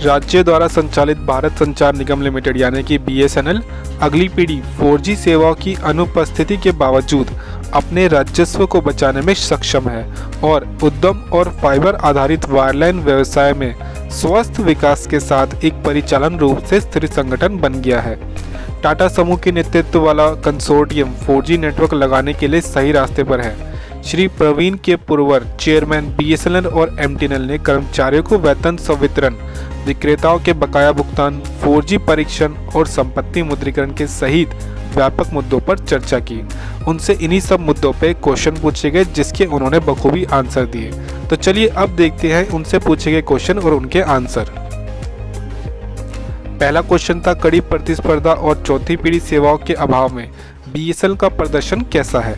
राज्य द्वारा संचालित भारत संचार निगम लिमिटेड यानी कि BSNL अगली पीढ़ी 4G सेवाओं की अनुपस्थिति के बावजूद अपने राजस्व को बचाने में सक्षम है और उद्यम और फाइबर आधारित वायरलाइन व्यवसाय में स्वस्थ विकास के साथ एक परिचालन रूप से स्थिर संगठन बन गया है। टाटा समूह के नेतृत्व वाला कंसोर्टियम 4G नेटवर्क लगाने के लिए सही रास्ते पर है। श्री प्रवीण के पुरवर चेयरमैन BSNL और MTNL ने कर्मचारियों को वेतन संवितरण, विक्रेताओं के बकाया भुगतान, 4G परीक्षण और संपत्ति मुद्रीकरण के सहित व्यापक मुद्दों पर चर्चा की। उनसे इन्हीं सब मुद्दों पे क्वेश्चन पूछे गए जिसके उन्होंने बखूबी आंसर दिए। तो चलिए अब देखते हैं उनसे पूछे गए क्वेश्चन और उनके आंसर। पहला क्वेश्चन था कड़ी प्रतिस्पर्धा और चौथी पीढ़ी सेवाओं के अभाव में BSNL का प्रदर्शन कैसा है।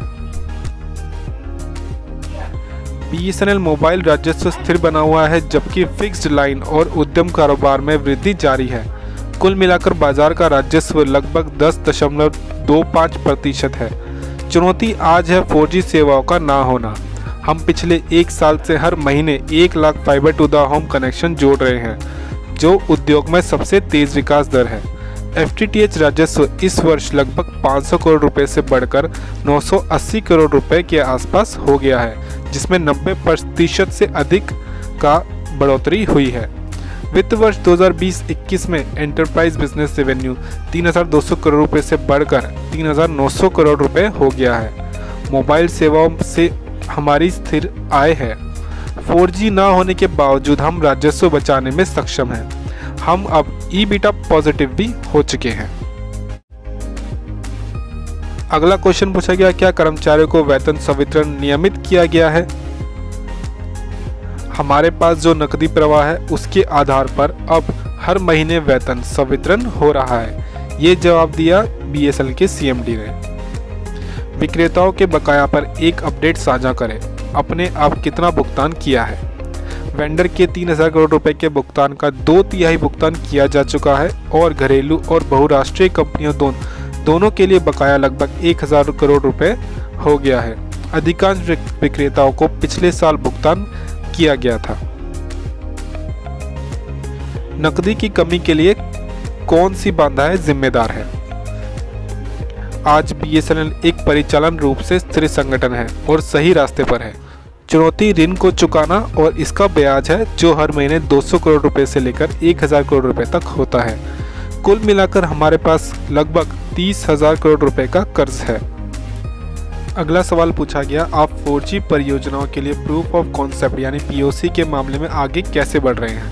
BSNL मोबाइल राजस्व स्थिर बना हुआ है जबकि फिक्स्ड लाइन और उद्यम कारोबार में वृद्धि जारी है। कुल मिलाकर बाजार का राजस्व लगभग 10.25% है। चुनौती आज है 4G सेवाओं का ना होना। हम पिछले एक साल से हर महीने 1 lakh fibre to the home connection जोड़ रहे हैं, जो उद्योग में सबसे तेज विकास दर है। FTTH राजस्व इस वर्ष लगभग 500 करोड़ रुपए से बढ़कर 980 करोड़ रुपए के आसपास हो गया है, जिसमें 90% से अधिक का बढ़ोतरी हुई है। वित्त वर्ष 2020-21 में एंटरप्राइज बिजनेस रेवेन्यू 3,200 करोड़ रुपए से बढ़कर 3,900 करोड़ रुपए हो गया है। मोबाइल सेवाओं से हमारी स्थिर आय है। 4G ना होने के बावजूद हम राजस्व बचाने में सक्षम हैं। हम अब EBITDA पॉजिटिव भी हो चुके हैं। अगला क्वेश्चन पूछा गया, क्या कर्मचारियों को वेतन संवितरण नियमित किया गया है। हमारे पास जो नकदी प्रवाह है उसके आधार पर अब हर महीने वेतन संवितरण हो रहा है। ये जवाब दिया BSNL के CMD ने। विक्रेताओं के बकाया पर एक अपडेट साझा करें। अपने आप कितना भुगतान किया है। वेंडर के 3,000 करोड़ रुपए के भुगतान का 2/3 भुगतान किया जा चुका है और घरेलू और बहुराष्ट्रीय कंपनियों दोनों के लिए बकाया लगभग 1,000 करोड़ रुपए हो गया है। अधिकांश विक्रेताओं को पिछले साल भुगतान किया गया था। नकदी की कमी के लिए कौन सी बाधाएं जिम्मेदार है। आज BSNL एक परिचालन रूप से स्थिर संगठन है और सही रास्ते पर है। चुनौती ऋण को चुकाना और इसका ब्याज है, जो हर महीने 200 करोड़ रुपए से लेकर 1,000 करोड़ रुपए तक होता है। कुल मिलाकर हमारे पास लगभग 30,000 करोड़ रुपए का कर्ज है। अगला सवाल पूछा गया, आप 4G परियोजनाओं के लिए प्रूफ ऑफ कॉन्सेप्ट यानी POC के मामले में आगे कैसे बढ़ रहे हैं।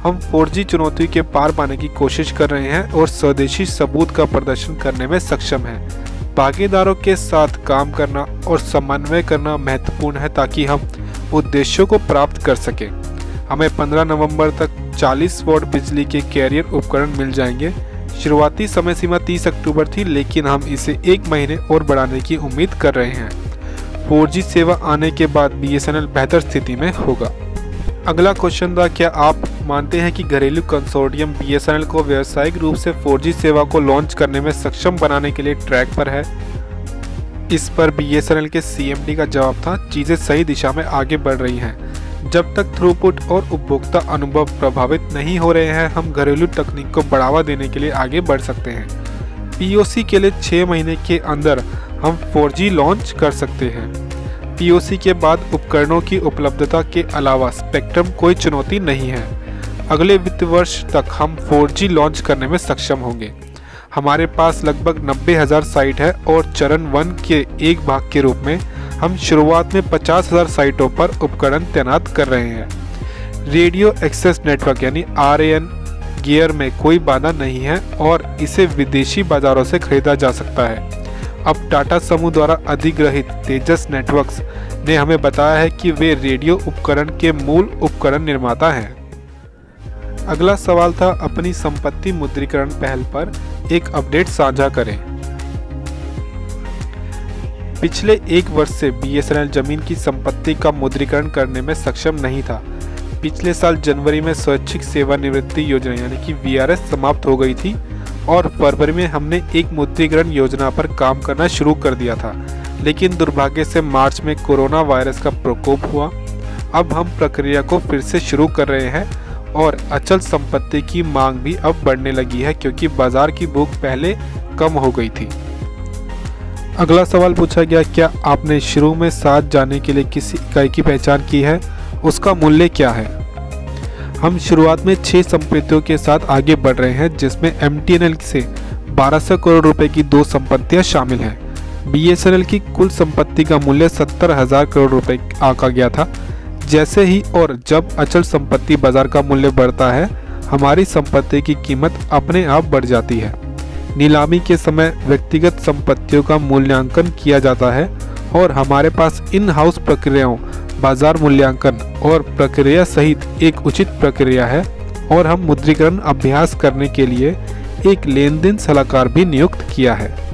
हम 4G चुनौती के पार पाने की कोशिश कर रहे हैं और स्वदेशी सबूत का प्रदर्शन करने में सक्षम हैं। भागीदारों के साथ काम करना और समन्वय करना महत्वपूर्ण है ताकि हम उद्देश्यों को प्राप्त कर सकें। हमें 15 नवंबर तक 40 वॉट बिजली के कैरियर उपकरण मिल जाएंगे। शुरुआती समय सीमा 30 अक्टूबर थी, लेकिन हम इसे 1 महीने और बढ़ाने की उम्मीद कर रहे हैं। 4G सेवा आने के बाद BSNL बेहतर स्थिति में होगा। अगला क्वेश्चन था, क्या आप मानते हैं कि घरेलू कंसोर्टियम BSNL को व्यावसायिक रूप से 4G सेवा को लॉन्च करने में सक्षम बनाने के लिए ट्रैक पर है। इस पर BSNL के CMD का जवाब था, चीज़ें सही दिशा में आगे बढ़ रही हैं। जब तक थ्रूपुट और उपभोक्ता अनुभव प्रभावित नहीं हो रहे हैं, हम घरेलू तकनीक को बढ़ावा देने के लिए आगे बढ़ सकते हैं। POC के लिए 6 महीने के अंदर हम 4G लॉन्च कर सकते हैं। POC के बाद उपकरणों की उपलब्धता के अलावा स्पेक्ट्रम कोई चुनौती नहीं है। अगले वित्त वर्ष तक हम 4G लॉन्च करने में सक्षम होंगे। हमारे पास लगभग 90,000 साइट है और चरण 1 के एक भाग के रूप में हम शुरुआत में 50,000 साइटों पर उपकरण तैनात कर रहे हैं। रेडियो एक्सेस नेटवर्क यानी RAN गियर में कोई बाधा नहीं है और इसे विदेशी बाजारों से खरीदा जा सकता है। अब टाटा समूह द्वारा अधिग्रहित तेजस नेटवर्क्स ने हमें बताया है कि वे रेडियो उपकरण के मूल उपकरण निर्माता हैं। अगला सवाल था, अपनी संपत्ति मुद्रीकरण पहल पर एक अपडेट साझा करें। पिछले 1 वर्ष से BSNL जमीन की संपत्ति का मुद्रीकरण करने में सक्षम नहीं था। पिछले साल जनवरी में स्वैच्छिक सेवानिवृत्ति योजना यानी कि VRS समाप्त हो गई थी और फरवरी में हमने एक मुद्रीकरण योजना पर काम करना शुरू कर दिया था, लेकिन दुर्भाग्य से मार्च में कोरोना वायरस का प्रकोप हुआ। अब हम प्रक्रिया को फिर से शुरू कर रहे हैं और अचल संपत्ति की मांग भी अब बढ़ने लगी है क्योंकि बाजार की भूख पहले कम हो गई थी। अगला सवाल पूछा गया, क्या आपने शुरू में साथ जाने के लिए किसी इकाई की पहचान की है? उसका मूल्य क्या है? हम शुरुआत में 6 संपत्तियों के साथ आगे बढ़ रहे हैं, जिसमें MTNL से 1200 करोड़ रुपए की 2 संपत्तियां शामिल हैं। BSNL की कुल संपत्ति का मूल्य 70,000 करोड़ रुपए आंका गया था। जैसे ही और जब अचल संपत्ति बाजार का मूल्य बढ़ता है, हमारी संपत्ति की कीमत अपने आप बढ़ जाती है। नीलामी के समय व्यक्तिगत संपत्तियों का मूल्यांकन किया जाता है और हमारे पास इन हाउस प्रक्रियाओं, बाजार मूल्यांकन और प्रक्रिया सहित एक उचित प्रक्रिया है और हम मुद्रीकरण अभ्यास करने के लिए एक लेन देन सलाहकार भी नियुक्त किया है।